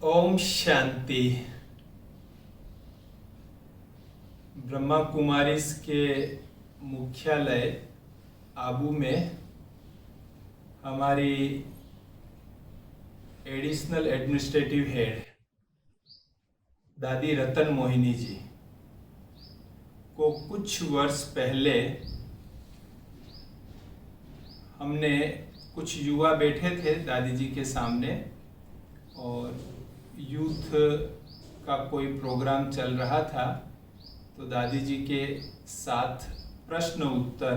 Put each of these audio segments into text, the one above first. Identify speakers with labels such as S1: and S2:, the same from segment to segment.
S1: ओम शांति। ब्रह्मा कुमारीज के मुख्यालय आबू में हमारी एडिशनल एडमिनिस्ट्रेटिव हेड दादी रतन मोहिनी जी को कुछ वर्ष पहले हमने कुछ युवा बैठे थे दादी जी के सामने और यूथ का कोई प्रोग्राम चल रहा था, तो दादी जी के साथ प्रश्न उत्तर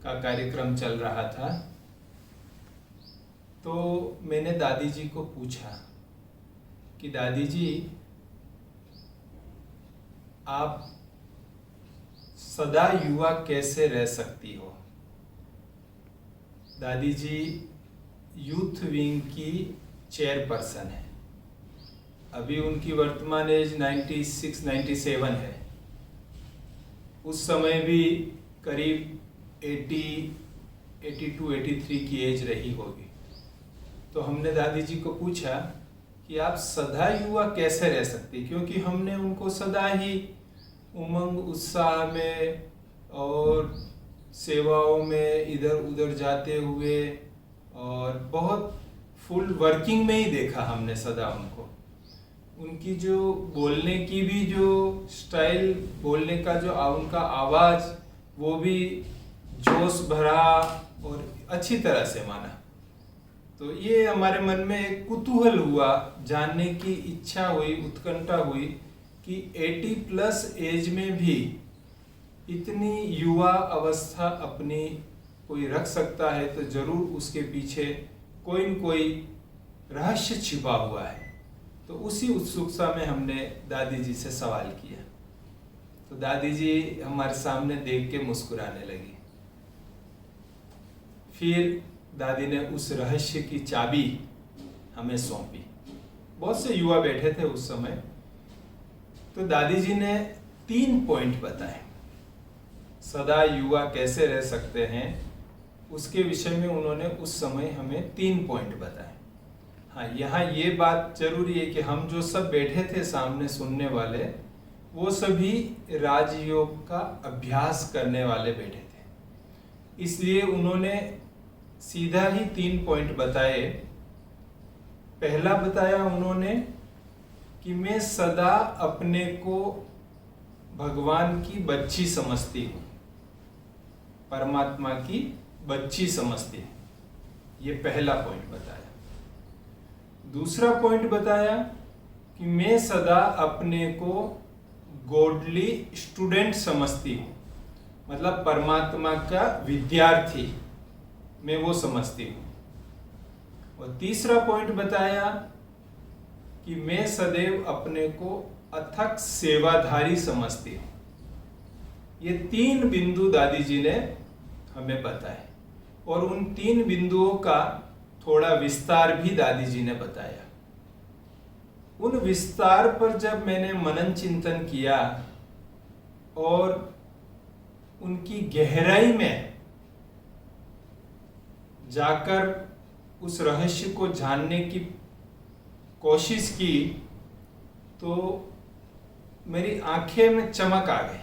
S1: का कार्यक्रम चल रहा था। तो मैंने दादी जी को पूछा कि दादी जी, आप सदा युवा कैसे रह सकती हो? दादी जी यूथ विंग की चेयरपर्सन है। अभी उनकी वर्तमान एज 96-97 है। उस समय भी करीब 82-83 की एज रही होगी। तो हमने दादी जी को पूछा कि आप सदा युवा कैसे रह सकती, क्योंकि हमने उनको सदा ही उमंग उत्साह में और सेवाओं में इधर उधर जाते हुए और बहुत फुल वर्किंग में ही देखा हमने सदा उनको। उनकी जो बोलने की भी जो स्टाइल, बोलने का जो उनका आवाज़, वो भी जोश भरा और अच्छी तरह से माना। तो ये हमारे मन में एक कुतूहल हुआ, जानने की इच्छा हुई, उत्कंठा हुई कि 80+ एज में भी इतनी युवा अवस्था अपनी कोई रख सकता है, तो जरूर उसके पीछे कोई न कोई रहस्य छिपा हुआ है। तो उसी उत्सुकता में हमने दादी जी से सवाल किया। तो दादी जी हमारे सामने देख के मुस्कुराने लगी। फिर दादी ने उस रहस्य की चाबी हमें सौंपी। बहुत से युवा बैठे थे उस समय। तो दादी जी ने 3 पॉइंट बताए, सदा युवा कैसे रह सकते हैं उसके विषय में उन्होंने उस समय हमें 3 पॉइंट बताए। हाँ, यहाँ ये बात जरूरी है कि हम जो सब बैठे थे सामने सुनने वाले, वो सभी राजयोग का अभ्यास करने वाले बैठे थे। इसलिए उन्होंने सीधा ही 3 पॉइंट बताए। पहला बताया उन्होंने कि मैं सदा अपने को भगवान की बच्ची समझती हूँ, परमात्मा की बच्ची समझती है। ये पहला पॉइंट बताया। दूसरा पॉइंट बताया कि मैं सदा अपने को गॉडली स्टूडेंट समझती हूँ, मतलब परमात्मा का विद्यार्थी मैं वो समझती हूँ। और तीसरा पॉइंट बताया कि मैं सदैव अपने को अथक सेवाधारी समझती हूँ। ये 3 बिंदु दादी जी ने हमें बताए और उन 3 बिंदुओं का थोड़ा विस्तार भी दादी जी ने बताया। उन विस्तार पर जब मैंने मनन चिंतन किया और उनकी गहराई में जाकर उस रहस्य को जानने की कोशिश की, तो मेरी आंखें में चमक आ गई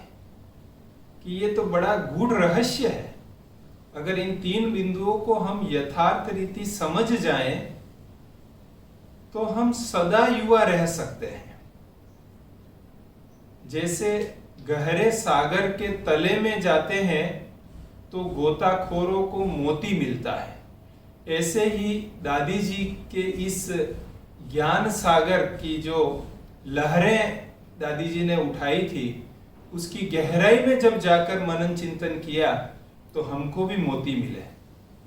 S1: कि ये तो बड़ा गूढ़ रहस्य है। अगर इन 3 बिंदुओं को हम यथार्थ रीति समझ जाएं, तो हम सदा युवा रह सकते हैं। जैसे गहरे सागर के तले में जाते हैं तो गोताखोरों को मोती मिलता है, ऐसे ही दादी जी के इस ज्ञान सागर की जो लहरें दादी जी ने उठाई थी, उसकी गहराई में जब जाकर मनन चिंतन किया तो हमको भी मोती मिले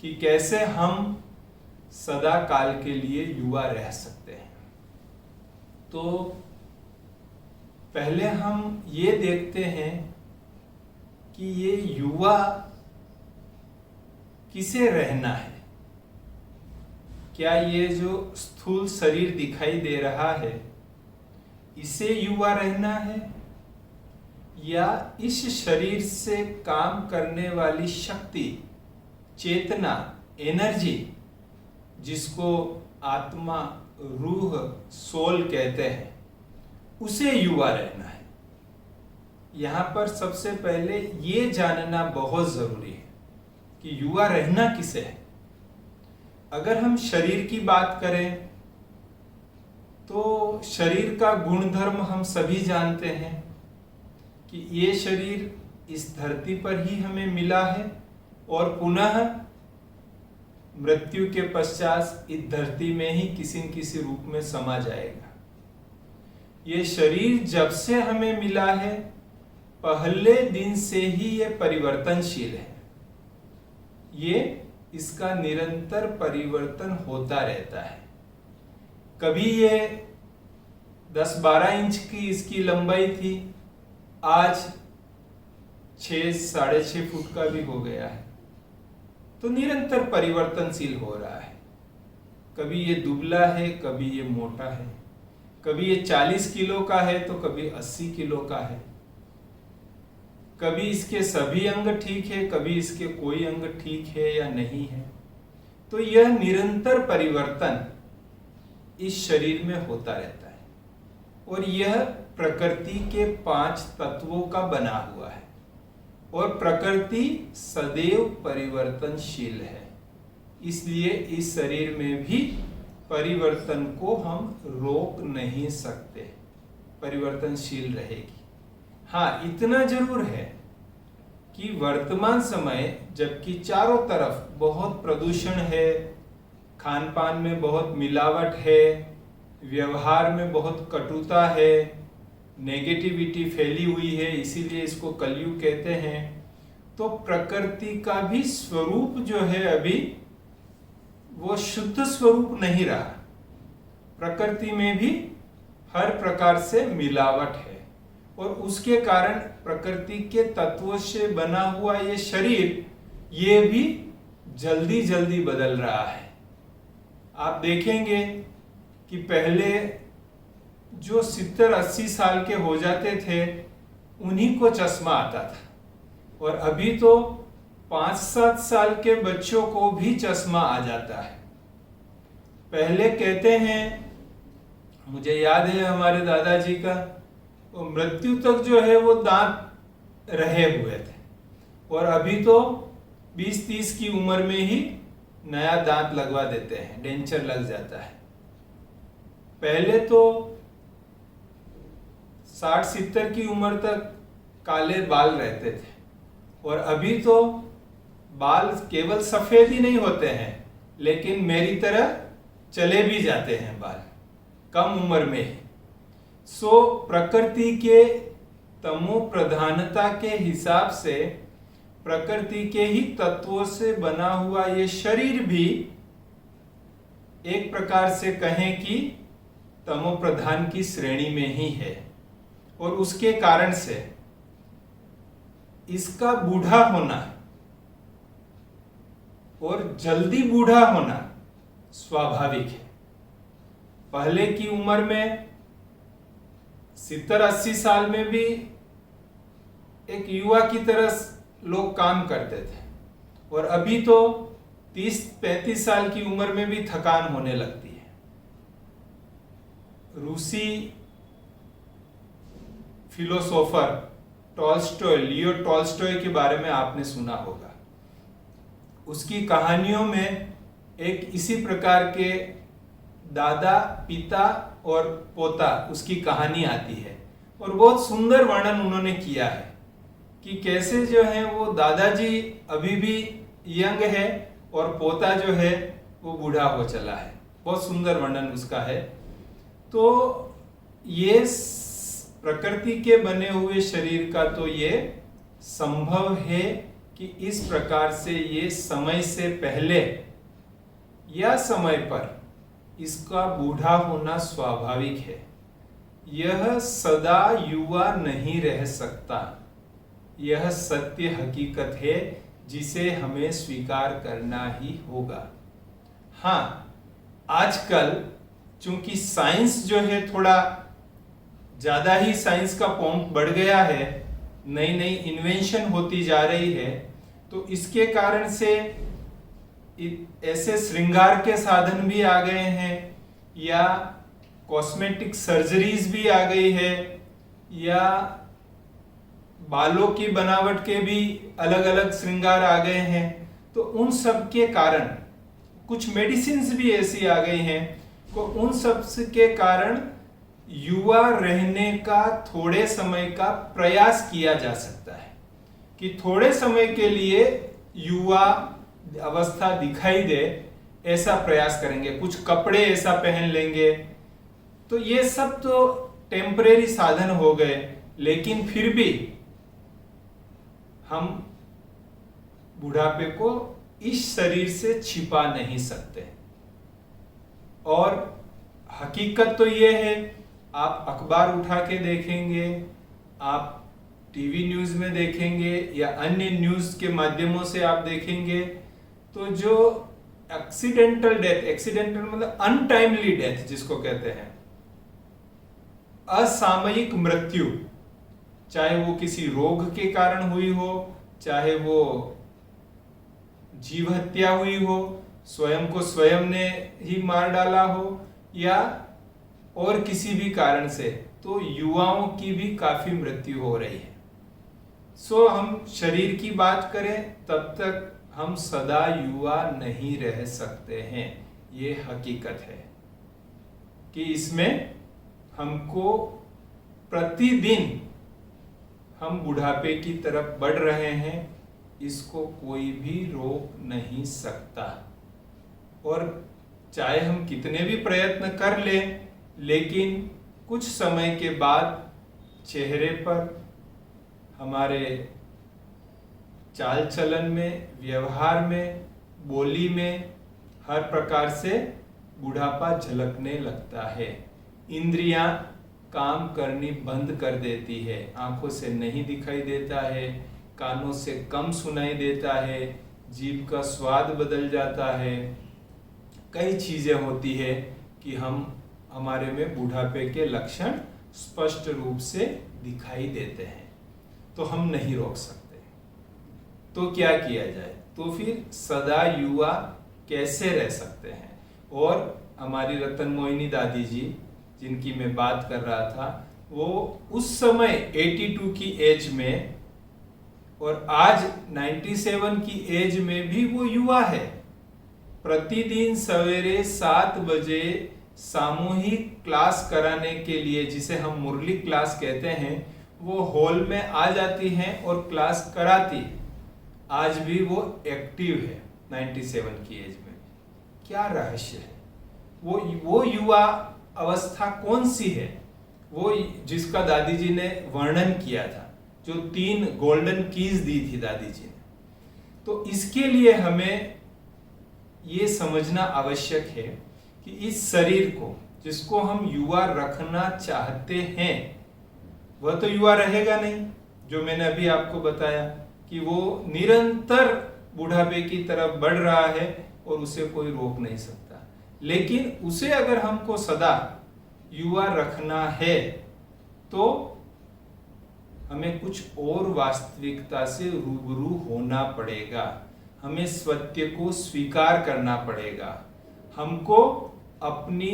S1: कि कैसे हम सदा काल के लिए युवा रह सकते हैं। तो पहले हम ये देखते हैं कि ये युवा किसे रहना है। क्या ये जो स्थूल शरीर दिखाई दे रहा है, इसे युवा रहना है, या इस शरीर से काम करने वाली शक्ति, चेतना, एनर्जी जिसको आत्मा, रूह, सोल कहते हैं, उसे युवा रहना है। यहाँ पर सबसे पहले ये जानना बहुत जरूरी है कि युवा रहना किसे है। अगर हम शरीर की बात करें तो शरीर का गुणधर्म हम सभी जानते हैं कि ये शरीर इस धरती पर ही हमें मिला है और पुनः मृत्यु के पश्चात इस धरती में ही किसी न किसी रूप में समा जाएगा। ये शरीर जब से हमें मिला है, पहले दिन से ही ये परिवर्तनशील है। ये इसका निरंतर परिवर्तन होता रहता है। कभी ये 10-12 इंच की इसकी लंबाई थी, आज 6-6.5 फुट का भी हो गया है। तो निरंतर परिवर्तनशील हो रहा है। कभी ये दुबला है, कभी ये मोटा है, कभी ये 40 किलो का है तो कभी 80 किलो का है, कभी इसके सभी अंग ठीक है, कभी इसके कोई अंग ठीक है या नहीं है। तो यह निरंतर परिवर्तन इस शरीर में होता रहता है और यह प्रकृति के 5 तत्वों का बना हुआ है और प्रकृति सदैव परिवर्तनशील है। इसलिए इस शरीर में भी परिवर्तन को हम रोक नहीं सकते, परिवर्तनशील रहेगी। हाँ, इतना जरूर है कि वर्तमान समय जबकि चारों तरफ बहुत प्रदूषण है, खान पान में बहुत मिलावट है, व्यवहार में बहुत कटुता है, नेगेटिविटी फैली हुई है, इसीलिए इसको कलयुग कहते हैं। तो प्रकृति का भी स्वरूप जो है अभी वो शुद्ध स्वरूप नहीं रहा। प्रकृति में भी हर प्रकार से मिलावट है और उसके कारण प्रकृति के तत्वों से बना हुआ ये शरीर ये भी जल्दी जल्दी बदल रहा है। आप देखेंगे कि पहले जो 70-80 साल के हो जाते थे उन्हीं को चश्मा आता था और अभी तो 5-7 साल के बच्चों को भी चश्मा आ जाता है। पहले कहते हैं, मुझे याद है हमारे दादाजी का, वो मृत्यु तक जो है वो दांत रहे हुए थे और अभी तो 20-30 की उम्र में ही नया दांत लगवा देते हैं, डेंचर लग जाता है। पहले तो 60-70 की उम्र तक काले बाल रहते थे और अभी तो बाल केवल सफेद ही नहीं होते हैं लेकिन मेरी तरह चले भी जाते हैं बाल कम उम्र में ही। सो प्रकृति के तमो प्रधानता के हिसाब से प्रकृति के ही तत्वों से बना हुआ ये शरीर भी एक प्रकार से कहें कि तमो प्रधान की श्रेणी में ही है और उसके कारण से इसका बूढ़ा होना और जल्दी बूढ़ा होना स्वाभाविक है। पहले की उम्र में 70-80 साल में भी एक युवा की तरह लोग काम करते थे और अभी तो 30-35 साल की उम्र में भी थकान होने लगती है। रूसी फिलोसोफर टॉल्स्टॉय, लियो टॉल्स्टॉय के बारे में आपने सुना होगा। उसकी कहानियों में एक इसी प्रकार के दादा, पिता और पोता उसकी कहानी आती है और बहुत सुंदर वर्णन उन्होंने किया है कि कैसे जो है वो दादाजी अभी भी यंग है और पोता जो है वो बूढ़ा हो चला है। बहुत सुंदर वर्णन उसका है। तो ये प्रकृति के बने हुए शरीर का तो ये संभव है कि इस प्रकार से ये समय से पहले या समय पर इसका बूढ़ा होना स्वाभाविक है। यह सदा युवा नहीं रह सकता। यह सत्य हकीकत है जिसे हमें स्वीकार करना ही होगा। हाँ, आजकल चूंकि साइंस जो है थोड़ा ज्यादा ही साइंस का पॉम्प बढ़ गया है, नई नई इन्वेंशन होती जा रही है, तो इसके कारण से ऐसे श्रृंगार के साधन भी आ गए हैं, या कॉस्मेटिक सर्जरीज भी आ गई है, या बालों की बनावट के भी अलग अलग श्रृंगार आ गए हैं। तो उन सब के कारण कुछ मेडिसिन्स भी ऐसी आ गई हैं, तो उन सब के कारण युवा रहने का थोड़े समय का प्रयास किया जा सकता है कि थोड़े समय के लिए युवा अवस्था दिखाई दे, ऐसा प्रयास करेंगे, कुछ कपड़े ऐसा पहन लेंगे। तो ये सब तो टेम्परेरी साधन हो गए, लेकिन फिर भी हम बुढ़ापे को इस शरीर से छिपा नहीं सकते। और हकीकत तो ये है, आप अखबार उठा के देखेंगे, आप टीवी न्यूज में देखेंगे या अन्य न्यूज के माध्यमों से आप देखेंगे, तो जो एक्सीडेंटल मतलब अनटाइमली डेथ जिसको कहते हैं, असामयिक मृत्यु, चाहे वो किसी रोग के कारण हुई हो, चाहे वो जीव हत्या हुई हो, स्वयं को स्वयं ने ही मार डाला हो, या और किसी भी कारण से, तो युवाओं की भी काफी मृत्यु हो रही है। सो हम शरीर की बात करें तब तक हम सदा युवा नहीं रह सकते हैं। ये हकीकत है कि इसमें हमको प्रतिदिन हम बुढ़ापे की तरफ बढ़ रहे हैं, इसको कोई भी रोक नहीं सकता। और चाहे हम कितने भी प्रयत्न कर लें, लेकिन कुछ समय के बाद चेहरे पर, हमारे चाल चलन में, व्यवहार में, बोली में हर प्रकार से बुढ़ापा झलकने लगता है। इंद्रियां काम करनी बंद कर देती है, आंखों से नहीं दिखाई देता है, कानों से कम सुनाई देता है, जीभ का स्वाद बदल जाता है, कई चीजें होती है कि हमारे में बुढ़ापे के लक्षण स्पष्ट रूप से दिखाई देते हैं। तो हम नहीं रोक सकते। तो क्या किया जाए? तो फिर सदा युवा कैसे रह सकते हैं? और हमारी रतन मोहिनी दादी जी, जिनकी मैं बात कर रहा था, वो उस समय 82 की एज में और आज 97 की एज में भी वो युवा है। प्रतिदिन सवेरे 7 बजे सामूहिक क्लास कराने के लिए, जिसे हम मुरली क्लास कहते हैं, वो हॉल में आ जाती हैं और क्लास कराती है। आज भी वो एक्टिव है 97 की एज में। क्या रहस्य है? वो युवा अवस्था कौन सी है? वो जिसका दादी जी ने वर्णन किया था, जो 3 गोल्डन कीज दी थी दादी जी ने। तो इसके लिए हमें ये समझना आवश्यक है कि इस शरीर को, जिसको हम युवा रखना चाहते हैं, वह तो युवा रहेगा नहीं। जो मैंने अभी आपको बताया कि वो निरंतर बुढ़ापे की तरफ बढ़ रहा है और उसे कोई रोक नहीं सकता। लेकिन उसे अगर हमको सदा युवा रखना है, तो हमें कुछ और वास्तविकता से रूबरू होना पड़ेगा। हमें सत्य को स्वीकार करना पड़ेगा। हमको अपनी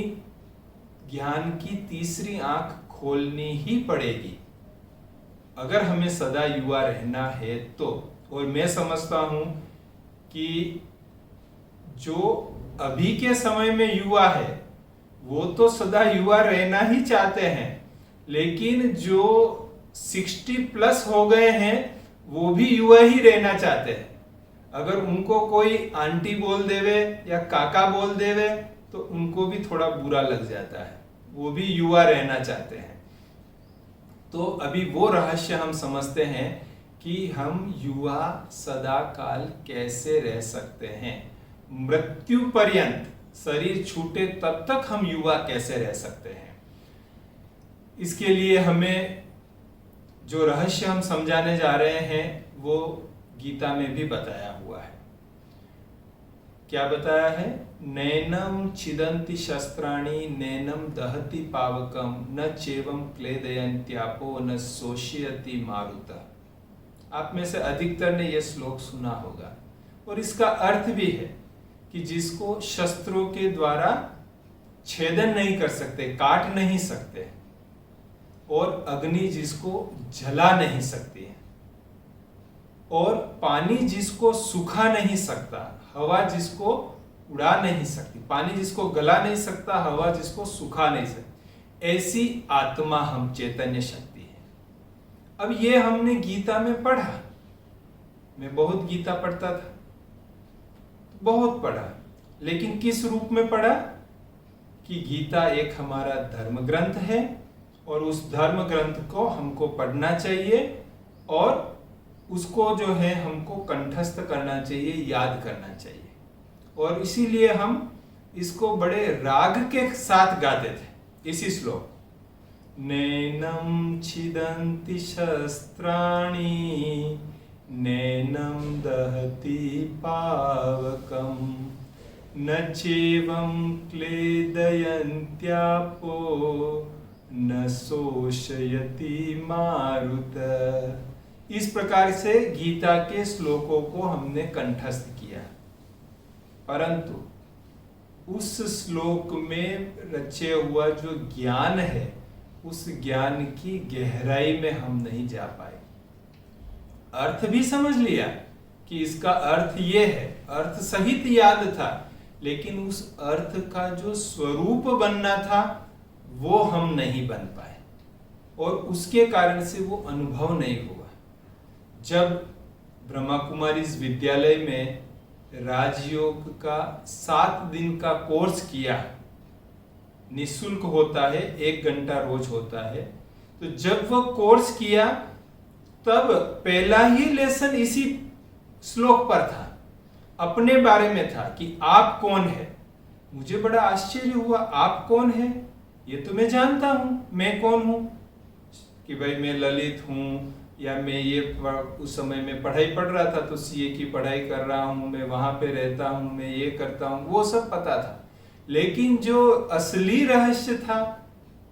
S1: ज्ञान की तीसरी आंख खोलनी ही पड़ेगी अगर हमें सदा युवा रहना है तो। और मैं समझता हूं कि जो अभी के समय में युवा है वो तो सदा युवा रहना ही चाहते हैं, लेकिन जो 60+ हो गए हैं वो भी युवा ही रहना चाहते हैं। अगर उनको कोई आंटी बोल देवे या काका बोल देवे तो उनको भी थोड़ा बुरा लग जाता है, वो भी युवा रहना चाहते हैं। तो अभी वो रहस्य हम समझते हैं कि हम युवा सदा काल कैसे रह सकते हैं। मृत्यु पर्यंत शरीर छूटे तब तक हम युवा कैसे रह सकते हैं। इसके लिए हमें जो रहस्य हम समझाने जा रहे हैं वो गीता में भी बताया हुआ है। क्या बताया है? नैनम छिदन्ति शस्त्राणि नैनम दहति पावकम न चेवम क्लेदयन्त्यापो न शोषयति मारुतः। आप में से अधिकतर ने यह श्लोक सुना होगा और इसका अर्थ भी है कि जिसको शस्त्रों के द्वारा छेदन नहीं कर सकते, काट नहीं सकते, और अग्नि जिसको जला नहीं सकती है, और पानी जिसको सुखा नहीं सकता, हवा जिसको उड़ा नहीं सकती, पानी जिसको गला नहीं सकता, हवा जिसको सुखा नहीं सकती, ऐसी आत्मा हम चैतन्य शक्ति है। अब ये हमने गीता में पढ़ा, मैं बहुत गीता पढ़ता था, बहुत पढ़ा, लेकिन किस रूप में पढ़ा कि गीता एक हमारा धर्म ग्रंथ है और उस धर्म ग्रंथ को हमको पढ़ना चाहिए और उसको जो है हमको कंठस्थ करना चाहिए, याद करना चाहिए। और इसीलिए हम इसको बड़े राग के साथ गाते थे। इसी श्लोक, नैनम छिदन्ति शस्त्राणि नैनम दहति पावकम न चैवं क्लेदयन्त्यापो न शोषयति मारुत। इस प्रकार से गीता के श्लोकों को हमने कंठस्थ किया, परंतु उस श्लोक में रचे हुआ जो ज्ञान है, उस ज्ञान की गहराई में हम नहीं जा पाए। अर्थ भी समझ लिया कि इसका अर्थ ये है, अर्थ सहित याद था, लेकिन उस अर्थ का जो स्वरूप बनना था वो हम नहीं बन पाए और उसके कारण से वो अनुभव नहीं हुआ। जब ब्रह्मा कुमारी विद्यालय में राजयोग का 7 दिन का कोर्स किया, निःशुल्क होता है, 1 घंटा रोज होता है, तो जब वो कोर्स किया तब पहला ही लेसन इसी श्लोक पर था, अपने बारे में था कि आप कौन है। मुझे बड़ा आश्चर्य हुआ, आप कौन है? ये तो मैं जानता हूं, मैं कौन हूं, कि भाई मैं ललित हूं, या मैं ये उस समय में पढ़ाई पढ़ रहा था तो सीए की पढ़ाई कर रहा हूं, मैं वहां पे रहता हूं, मैं ये करता हूं, वो सब पता था। लेकिन जो असली रहस्य था,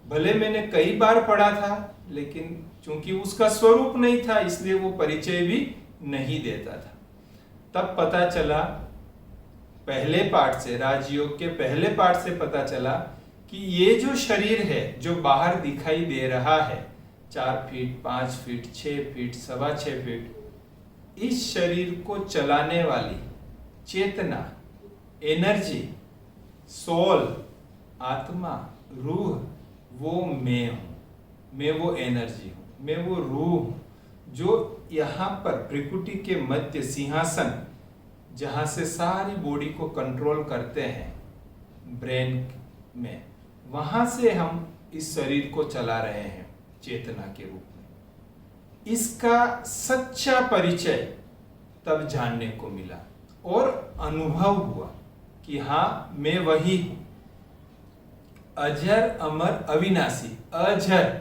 S1: भले मैंने कई बार पढ़ा था, लेकिन चूंकि उसका स्वरूप नहीं था इसलिए वो परिचय भी नहीं देता था। तब पता चला, पहले पाठ से, राजयोग के पहले पाठ से पता चला कि ये जो शरीर है जो बाहर दिखाई दे रहा है, 4 फीट, 5 फीट, 6 फीट, 6.25 फीट, इस शरीर को चलाने वाली चेतना, एनर्जी, सोल, आत्मा, रूह, वो मैं हूं, मैं वो एनर्जी हूं, मैं वो रूह हूं, जो यहाँ पर प्रकृति के मध्य सिंहासन, जहां से सारी बॉडी को कंट्रोल करते हैं ब्रेन में, वहां से हम इस शरीर को चला रहे हैं चेतना के रूप में। इसका सच्चा परिचय तब जानने को मिला और अनुभव हुआ कि हाँ, मैं वही हूं, अजर अमर अविनाशी। अजर,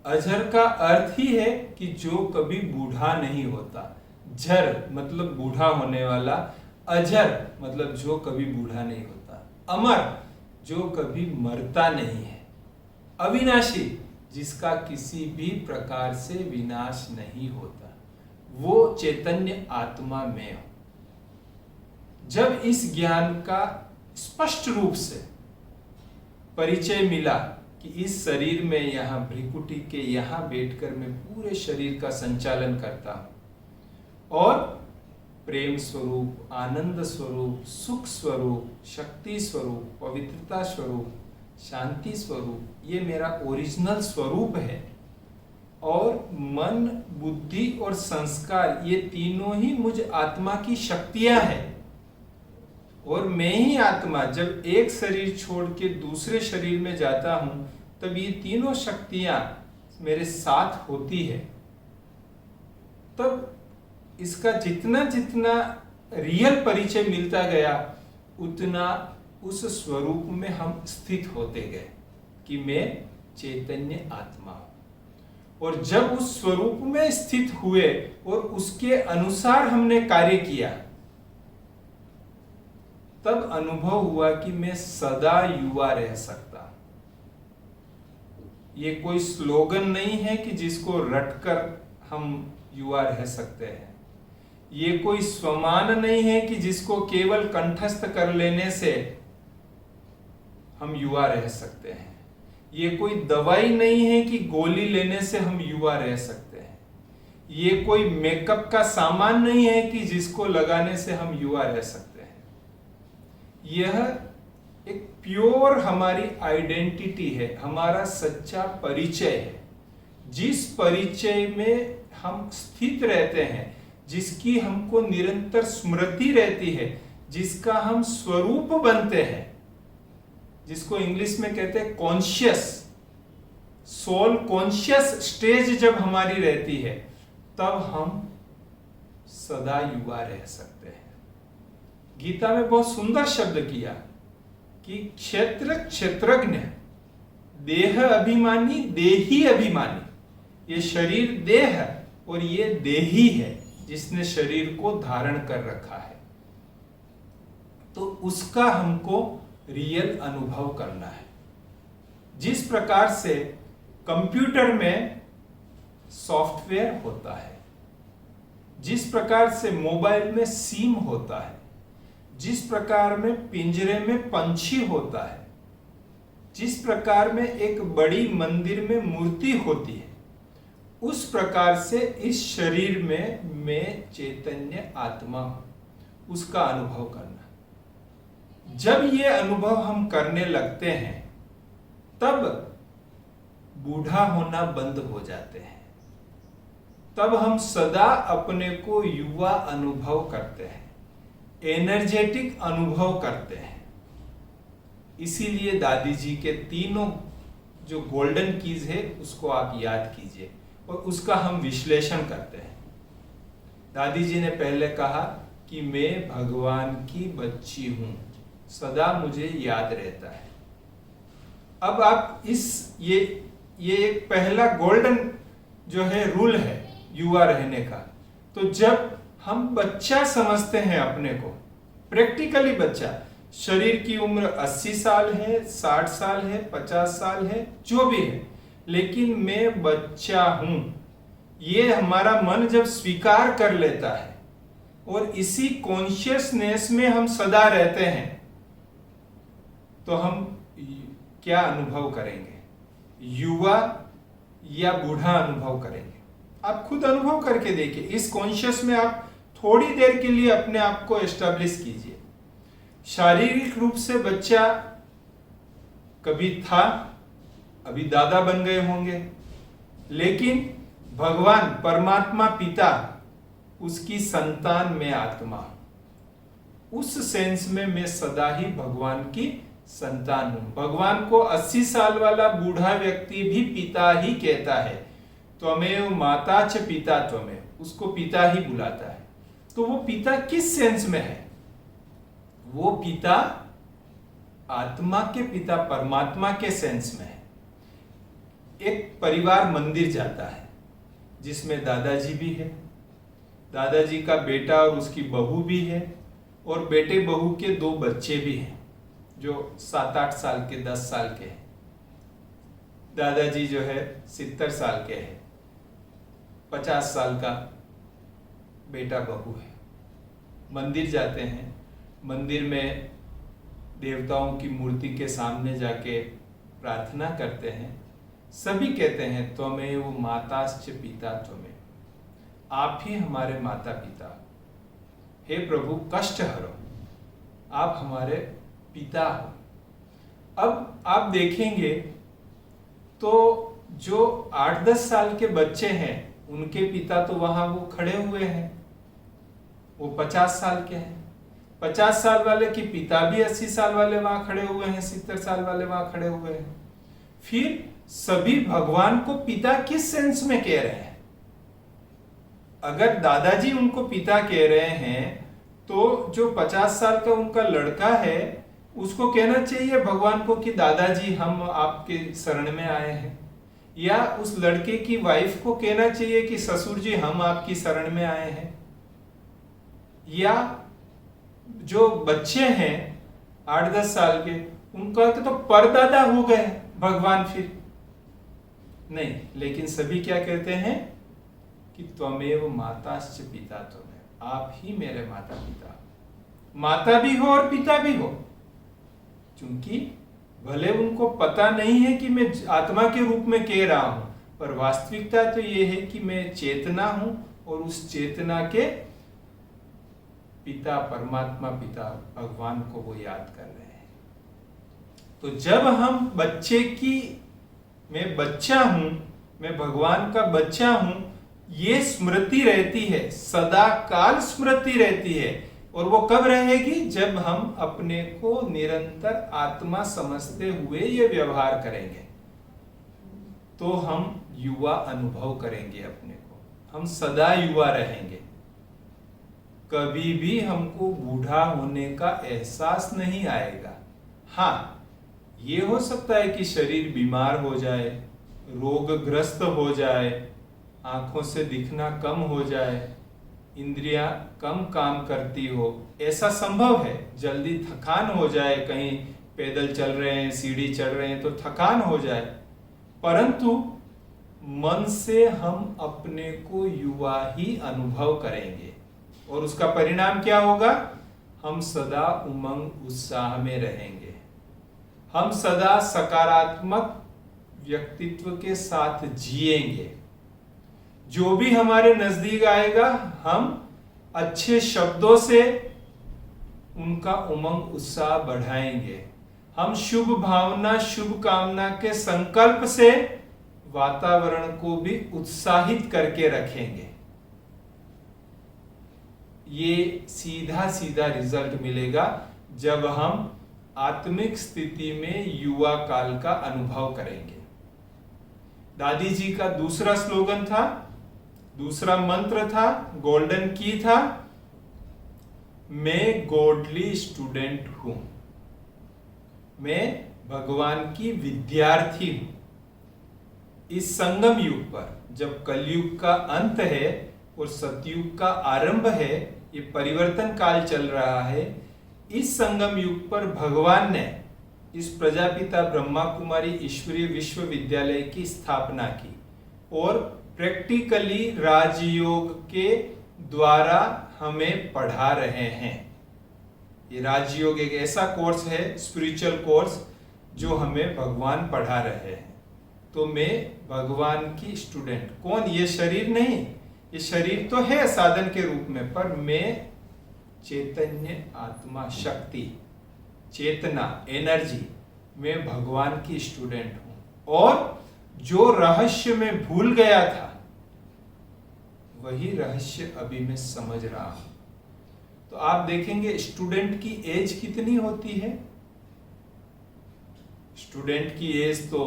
S1: अजर का अर्थ ही है कि जो कभी बूढ़ा नहीं होता। जर मतलब बूढ़ा होने वाला, अजर मतलब जो कभी बूढ़ा नहीं होता, अमर जो कभी मरता नहीं है, अविनाशी जिसका किसी भी प्रकार से विनाश नहीं होता, वो चैतन्य आत्मा में हो। जब इस ज्ञान का स्पष्ट रूप से परिचय मिला कि इस शरीर में, यहाँ भ्रिकुटी के यहाँ बैठकर मैं पूरे शरीर का संचालन करता हूं और प्रेम स्वरूप, आनंद स्वरूप, सुख स्वरूप, शक्ति स्वरूप, पवित्रता स्वरूप, शांति स्वरूप, ये मेरा ओरिजिनल स्वरूप है, और मन, बुद्धि और संस्कार, ये तीनों ही मुझ आत्मा की शक्तियां हैं, और मैं ही आत्मा जब एक शरीर छोड़ के दूसरे शरीर में जाता हूं तब ये तीनों शक्तियां मेरे साथ होती है। तब इसका जितना जितना रियल परिचय मिलता गया, उतना उस स्वरूप में हम स्थित होते गए कि मैं चैतन्य आत्मा हूं। और जब उस स्वरूप में स्थित हुए और उसके अनुसार हमने कार्य किया, तब अनुभव हुआ कि मैं सदा युवा रह सकता। ये कोई स्लोगन नहीं है कि जिसको रटकर हम युवा रह सकते हैं। ये कोई स्वमान नहीं है कि जिसको केवल कंठस्थ कर लेने से हम युवा रह सकते हैं। ये कोई दवाई नहीं है कि गोली लेने से हम युवा रह सकते हैं। ये कोई मेकअप का सामान नहीं है कि जिसको लगाने से हम युवा रह सकते हैं। यह एक प्योर हमारी आइडेंटिटी है, हमारा सच्चा परिचय है। जिस परिचय में हम स्थित रहते हैं, जिसकी हमको निरंतर स्मृति रहती है, जिसका हम स्वरूप बनते हैं, जिसको इंग्लिश में कहते हैं कॉन्शियस, सोल कॉन्शियस स्टेज जब हमारी रहती है, तब हम सदा युवा रह सकते हैं। गीता में बहुत सुंदर शब्द किया कि क्षेत्र क्षेत्रज्ञ, देह अभिमानी, देही अभिमानी। ये शरीर देह है और ये देही है जिसने शरीर को धारण कर रखा है। तो उसका हमको रियल अनुभव करना है। जिस प्रकार से कंप्यूटर में सॉफ्टवेयर होता है, जिस प्रकार से मोबाइल में सिम होता है, जिस प्रकार में पिंजरे में पंछी होता है, जिस प्रकार में एक बड़ी मंदिर में मूर्ति होती है, उस प्रकार से इस शरीर में मैं चैतन्य आत्मा हूं, उसका अनुभव करना। जब ये अनुभव हम करने लगते हैं, तब बूढ़ा होना बंद हो जाते हैं। तब हम सदा अपने को युवा अनुभव करते हैं, एनर्जेटिक अनुभव करते हैं। इसीलिए दादी जी के तीनों जो गोल्डन कीज है उसको आप याद कीजिए और उसका हम विश्लेषण करते हैं। दादी जी ने पहले कहा कि मैं भगवान की बच्ची हूं, सदा मुझे याद रहता है। अब आप ये एक पहला गोल्डन जो है रूल है युवा रहने का। तो जब हम बच्चा समझते हैं अपने को, प्रैक्टिकली बच्चा, शरीर की उम्र 80 साल है, 60 साल है, 50 साल है, जो भी है, लेकिन मैं बच्चा हूं, ये हमारा मन जब स्वीकार कर लेता है और इसी कॉन्शियसनेस में हम सदा रहते हैं, तो हम क्या अनुभव करेंगे? युवा या बूढ़ा अनुभव करेंगे? आप खुद अनुभव करके देखिए। इस कॉन्शियस में आप थोड़ी देर के लिए अपने आप को एस्टेब्लिश कीजिए। शारीरिक रूप से बच्चा कभी था, अभी दादा बन गए होंगे, लेकिन भगवान परमात्मा पिता, उसकी संतान में आत्मा, उस सेंस में मैं सदा ही भगवान की संतान हूं। भगवान को 80 साल वाला बूढ़ा व्यक्ति भी पिता ही कहता है। त्वमेव माता च पिता त्वमेव, उसको पिता ही बुलाता है। तो वो पिता किस सेंस में है? वो पिता आत्मा के पिता, परमात्मा के सेंस में है। एक परिवार मंदिर जाता है जिसमें दादाजी भी है, दादाजी का बेटा और उसकी बहू भी है, और बेटे बहू के 2 बच्चे भी हैं जो 7-8 साल के, 10 साल के हैं। दादाजी जो है 70 साल के हैं, 50 साल का बेटा बहू है। मंदिर जाते हैं, मंदिर में देवताओं की मूर्ति के सामने जाके प्रार्थना करते हैं। सभी कहते हैं त्वमेव माताश्च पिता त्वमेव, आप ही हमारे माता पिता, हे प्रभु कष्ट हरो, आप हमारे पिता हो। अब आप देखेंगे तो जो 8-10 साल के बच्चे हैं, उनके पिता तो वहां वो खड़े हुए हैं, वो 50 साल के हैं। 50 साल वाले के पिता भी 80 साल वाले वहां खड़े हुए हैं, 70 साल वाले वहां खड़े हुए हैं। फिर सभी भगवान को पिता किस सेंस में कह रहे हैं? अगर दादाजी उनको पिता कह रहे हैं, तो जो 50 साल का उनका लड़का है, उसको कहना चाहिए भगवान को कि दादाजी हम आपके शरण में आए हैं। या उस लड़के की वाइफ को कहना चाहिए कि ससुर जी हम आपकी शरण में आए हैं। या जो बच्चे हैं 8-10 साल के, उनका तो परदादा हो गए भगवान। फिर नहीं, लेकिन सभी क्या कहते हैं कि त्वमेव माताश्च पिता त्वमेव, आप ही मेरे माता पिता, माता भी हो और पिता भी हो। क्योंकि भले उनको पता नहीं है कि मैं आत्मा के रूप में कह रहा हूं, पर वास्तविकता तो ये है कि मैं चेतना हूं और उस चेतना के पिता, परमात्मा पिता भगवान को वो याद कर रहे हैं। तो जब हम बच्चे की, मैं बच्चा हूं, मैं भगवान का बच्चा हूं, ये स्मृति रहती है, सदा काल स्मृति रहती है। और वो कब रहेगी? जब हम अपने को निरंतर आत्मा समझते हुए ये व्यवहार करेंगे, तो हम युवा अनुभव करेंगे अपने को, हम सदा युवा रहेंगे। कभी भी हमको बूढ़ा होने का एहसास नहीं आएगा। हाँ, ये हो सकता है कि शरीर बीमार हो जाए, रोगग्रस्त हो जाए, आंखों से दिखना कम हो जाए, इंद्रियां कम काम करती हो, ऐसा संभव है। जल्दी थकान हो जाए, कहीं पैदल चल रहे हैं, सीढ़ी चढ़ रहे हैं तो थकान हो जाए, परंतु मन से हम अपने को युवा ही अनुभव करेंगे। और उसका परिणाम क्या होगा? हम सदा उमंग उत्साह में रहेंगे, हम सदा सकारात्मक व्यक्तित्व के साथ जिएंगे। जो भी हमारे नजदीक आएगा, हम अच्छे शब्दों से उनका उमंग उत्साह बढ़ाएंगे। हम शुभ भावना, शुभ कामना के संकल्प से वातावरण को भी उत्साहित करके रखेंगे। ये सीधा सीधा रिजल्ट मिलेगा जब हम आत्मिक स्थिति में युवा काल का अनुभव करेंगे। दादी जी का दूसरा स्लोगन था, दूसरा मंत्र था, गोल्डन की था, मैं गॉडली स्टूडेंट हूं, मैं भगवान की विद्यार्थी हूं। इस संगम युग पर, जब कलयुग का अंत है और सतयुग का आरंभ है, ये परिवर्तन काल चल रहा है, इस संगम युग पर भगवान ने इस प्रजापिता ब्रह्मा कुमारी ईश्वरीय विश्वविद्यालय की स्थापना की और प्रैक्टिकली राजयोग के द्वारा हमें पढ़ा रहे हैं। ये राजयोग एक ऐसा कोर्स है, स्पिरिचुअल कोर्स, जो हमें भगवान पढ़ा रहे हैं। तो मैं भगवान की स्टूडेंट, कौन? ये शरीर नहीं, ये शरीर तो है साधन के रूप में, पर मैं चैतन्य आत्मा, शक्ति, चेतना, एनर्जी, मैं भगवान की स्टूडेंट हूं। और जो रहस्य में भूल गया था, वही रहस्य अभी मैं समझ रहा हूं। तो आप देखेंगे स्टूडेंट की एज कितनी होती है? स्टूडेंट की एज तो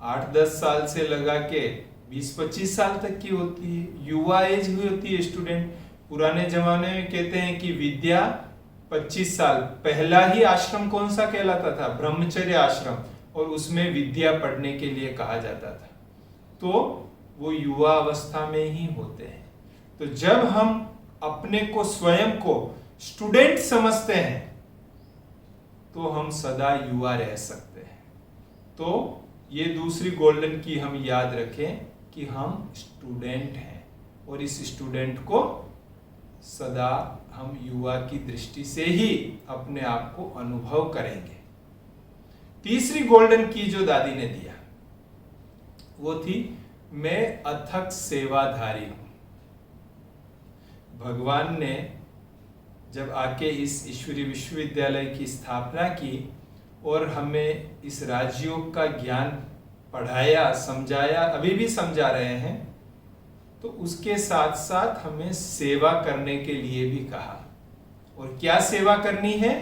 S1: 8-10 साल से लगा के 20-25 साल तक की होती है, युवा एज हुई होती है स्टूडेंट। पुराने जमाने में कहते हैं कि विद्या 25 साल, पहला ही आश्रम कौन सा कहलाता था? ब्रह्मचर्य आश्रम, और उसमें विद्या पढ़ने के लिए कहा जाता था। तो वो युवा अवस्था में ही होते हैं। तो जब हम अपने को, स्वयं को स्टूडेंट समझते हैं, तो हम सदा युवा रह सकते हैं। तो ये दूसरी गोल्डन की हम याद रखें कि हम स्टूडेंट हैं, और इस स्टूडेंट को सदा हम युवा की दृष्टि से ही अपने आप को अनुभव करेंगे। तीसरी गोल्डन की जो दादी ने दिया, वो थी, मैं अथक सेवाधारी हूं। भगवान ने जब आके इस ईश्वरीय विश्वविद्यालय की स्थापना की और हमें इस राजयोग का ज्ञान पढ़ाया, समझाया, अभी भी समझा रहे हैं, तो उसके साथ साथ हमें सेवा करने के लिए भी कहा। और क्या सेवा करनी है?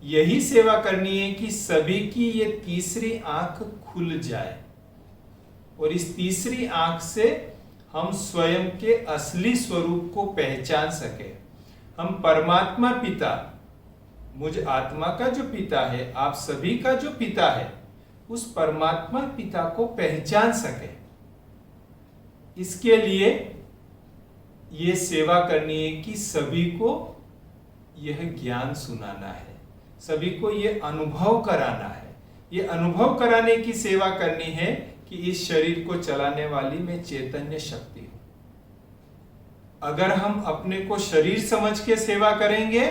S1: यही सेवा करनी है कि सभी की ये तीसरी आंख खुल जाए, और इस तीसरी आंख से हम स्वयं के असली स्वरूप को पहचान सके। हम परमात्मा पिता, मुझ आत्मा का जो पिता है, आप सभी का जो पिता है, उस परमात्मा पिता को पहचान सके। इसके लिए ये सेवा करनी है कि सभी को यह ज्ञान सुनाना है, सभी को ये अनुभव कराना है। ये अनुभव कराने की सेवा करनी है कि इस शरीर को चलाने वाली मैं चैतन्य शक्ति हूं। अगर हम अपने को शरीर समझ के सेवा करेंगे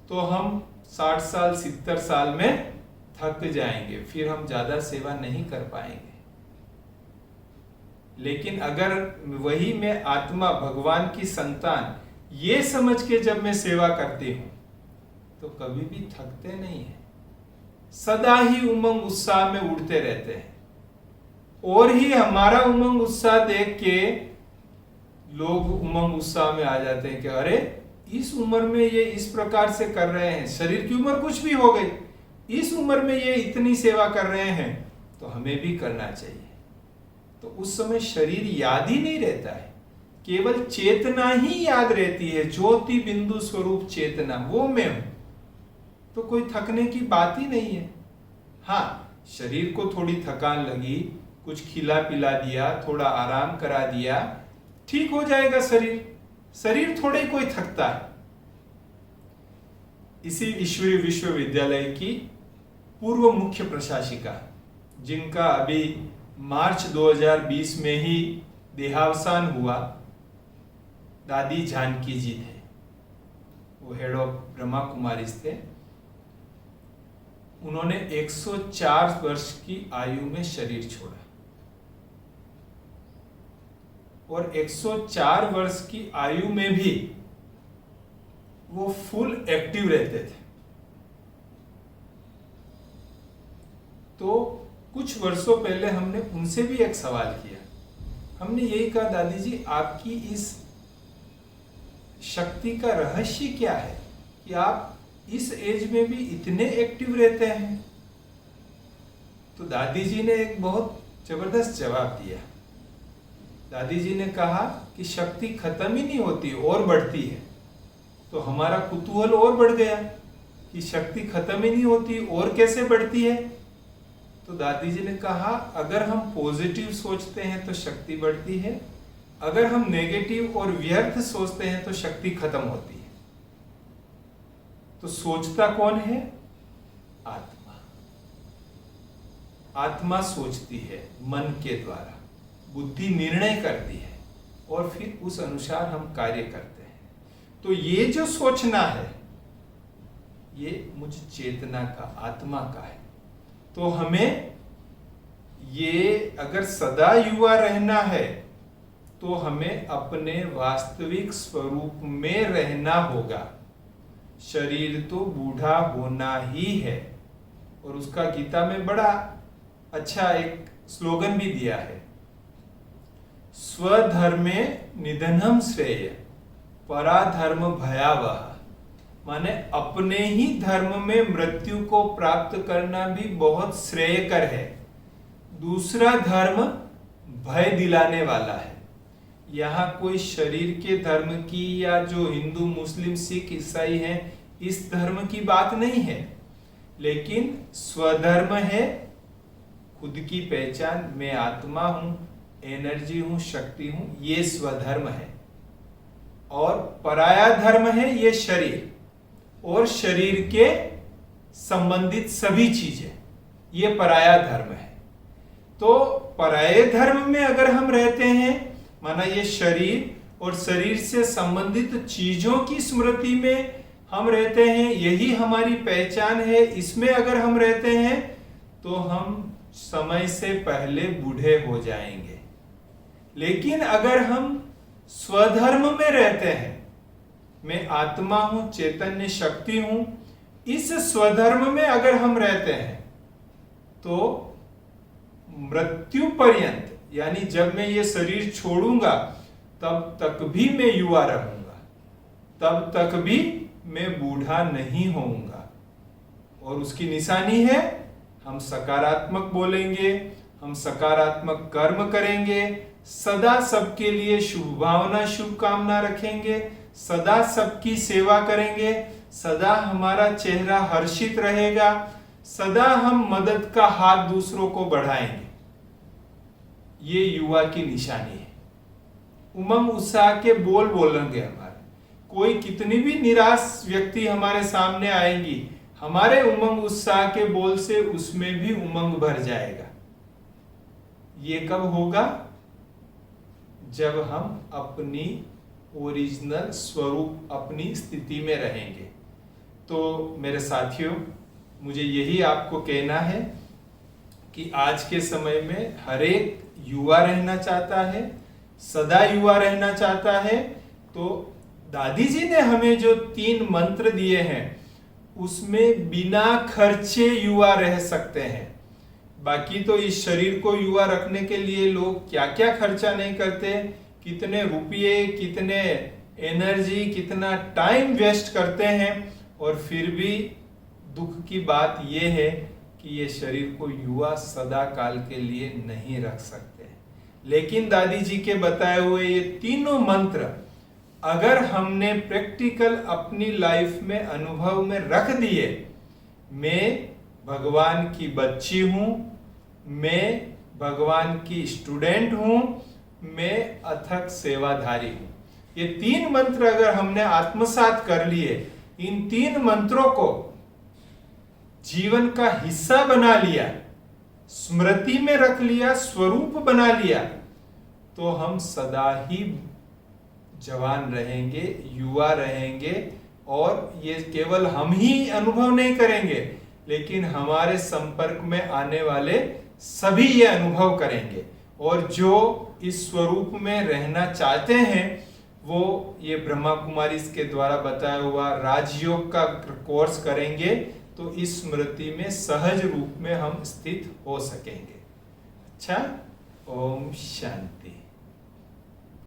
S1: तो हम 60 साल 70 साल में थक जाएंगे, फिर हम ज्यादा सेवा नहीं कर पाएंगे। लेकिन अगर वही मैं आत्मा भगवान की संतान ये समझ के जब मैं सेवा करती हूं तो कभी भी थकते नहीं है, सदा ही उमंग उत्साह में उड़ते रहते हैं। और ही हमारा उमंग उत्साह देख के लोग उमंग उत्साह में आ जाते हैं कि अरे इस उम्र में ये इस प्रकार से कर रहे हैं, शरीर की उम्र कुछ भी हो गई, इस उम्र में ये इतनी सेवा कर रहे हैं तो हमें भी करना चाहिए। तो उस समय शरीर याद ही नहीं रहता है, केवल चेतना ही याद रहती है, ज्योति बिंदु स्वरूप चेतना, वो मैं हूं। तो कोई थकने की बात ही नहीं है। हाँ, शरीर को थोड़ी थकान लगी, कुछ खिला पिला दिया, थोड़ा आराम करा दिया, ठीक हो जाएगा शरीर थोड़े ही कोई थकता है। इसी ईश्वरीय विश्वविद्यालय की पूर्व मुख्य प्रशासिका, जिनका अभी मार्च 2020 में ही देहावसान हुआ, दादी जानकी जी थे। वो हेड ऑफ ब्रह्मा कुमारीज थे। उन्होंने 104 वर्ष की आयु में शरीर छोड़ा और 104 वर्ष की आयु में भी वो फुल एक्टिव रहते थे। तो कुछ वर्षों पहले हमने उनसे भी एक सवाल किया। हमने यही कहा, दादी जी आपकी इस शक्ति का रहस्य क्या है कि आप इस एज में भी इतने एक्टिव रहते हैं? तो दादी जी ने एक बहुत जबरदस्त जवाब दिया। दादी जी ने कहा कि शक्ति खत्म ही नहीं होती, और बढ़ती है। तो हमारा कुतूहल और बढ़ गया कि शक्ति खत्म ही नहीं होती, और कैसे बढ़ती है? तो दादी जी ने कहा, अगर हम पॉजिटिव सोचते हैं तो शक्ति बढ़ती है, अगर हम नेगेटिव और व्यर्थ सोचते हैं तो शक्ति खत्म होती है। तो सोचता कौन है? आत्मा। आत्मा सोचती है मन के द्वारा, बुद्धि निर्णय करती है और फिर उस अनुसार हम कार्य करते हैं। तो ये जो सोचना है ये मुझ चेतना का, आत्मा का है। तो हमें ये अगर सदा युवा रहना है तो हमें अपने वास्तविक स्वरूप में रहना होगा। शरीर तो बूढ़ा होना ही है, और उसका गीता में बड़ा अच्छा एक स्लोगन भी दिया है, स्वधर्मे निधनम श्रेय पराधर्म भयावह। माने अपने ही धर्म में मृत्यु को प्राप्त करना भी बहुत श्रेयकर है, दूसरा धर्म भय दिलाने वाला है। यहाँ कोई शरीर के धर्म की या जो हिंदू मुस्लिम सिख ईसाई हैं इस धर्म की बात नहीं है, लेकिन स्वधर्म है खुद की पहचान, मैं आत्मा हूं, एनर्जी हूं, शक्ति हूं, ये स्वधर्म है। और पराया धर्म है ये शरीर और शरीर के संबंधित सभी चीजें, ये पराया धर्म है। तो पराये धर्म में अगर हम रहते हैं, माना ये शरीर और शरीर से संबंधित चीजों की स्मृति में हम रहते हैं, यही हमारी पहचान है, इसमें अगर हम रहते हैं तो हम समय से पहले बूढ़े हो जाएंगे। लेकिन अगर हम स्वधर्म में रहते हैं, मैं आत्मा हूं, चैतन्य शक्ति हूं, इस स्वधर्म में अगर हम रहते हैं तो मृत्यु पर्यंत, यानी जब मैं ये शरीर छोड़ूंगा तब तक भी मैं युवा रहूंगा, तब तक भी मैं बूढ़ा नहीं होऊंगा। और उसकी निशानी है हम सकारात्मक बोलेंगे, हम सकारात्मक कर्म करेंगे, सदा सबके लिए शुभ भावना, शुभकामना रखेंगे, सदा सबकी सेवा करेंगे, सदा हमारा चेहरा हर्षित रहेगा, सदा हम मदद का हाथ दूसरों को बढ़ाएंगे। ये युवा की निशानी है। उमंग उत्साह के बोल बोलेंगे हमारे। कोई कितनी भी निराश व्यक्ति हमारे सामने आएंगी, हमारे उमंग उत्साह के बोल से उसमें भी उमंग भर जाएगा। ये कब होगा? जब हम अपनी ओरिजिनल स्वरूप अपनी स्थिति में रहेंगे। तो मेरे साथियों, मुझे यही आपको कहना है कि आज के समय में हर एक युवा रहना चाहता है, सदा युवा रहना चाहता है। तो दादी जी ने हमें जो 3 मंत्र दिए हैं उसमें बिना खर्चे युवा रह सकते हैं। बाकी तो इस शरीर को युवा रखने के लिए लोग क्या क्या खर्चा नहीं करते, कितने रुपये, कितने एनर्जी, कितना टाइम वेस्ट करते हैं, और फिर भी दुख की बात यह है कि ये शरीर को युवा सदा काल के लिए नहीं रख सकते। लेकिन दादी जी के बताए हुए ये तीनों मंत्र अगर हमने प्रैक्टिकल अपनी लाइफ में अनुभव में रख दिए, मैं भगवान की बच्ची हूं, मैं भगवान की स्टूडेंट हूं, मैं अथक सेवाधारी हूं, ये 3 मंत्र अगर हमने आत्मसात कर लिए, इन 3 मंत्रों को जीवन का हिस्सा बना लिया, स्मृति में रख लिया, स्वरूप बना लिया, तो हम सदा ही जवान रहेंगे, युवा रहेंगे। और ये केवल हम ही अनुभव नहीं करेंगे, लेकिन हमारे संपर्क में आने वाले सभी ये अनुभव करेंगे। और जो इस स्वरूप में रहना चाहते हैं वो ये ब्रह्मा कुमारी के द्वारा बताया हुआ राजयोग का कोर्स करेंगे, तो इस स्मृति में सहज रूप में हम स्थित हो सकेंगे। अच्छा, ओम शांति।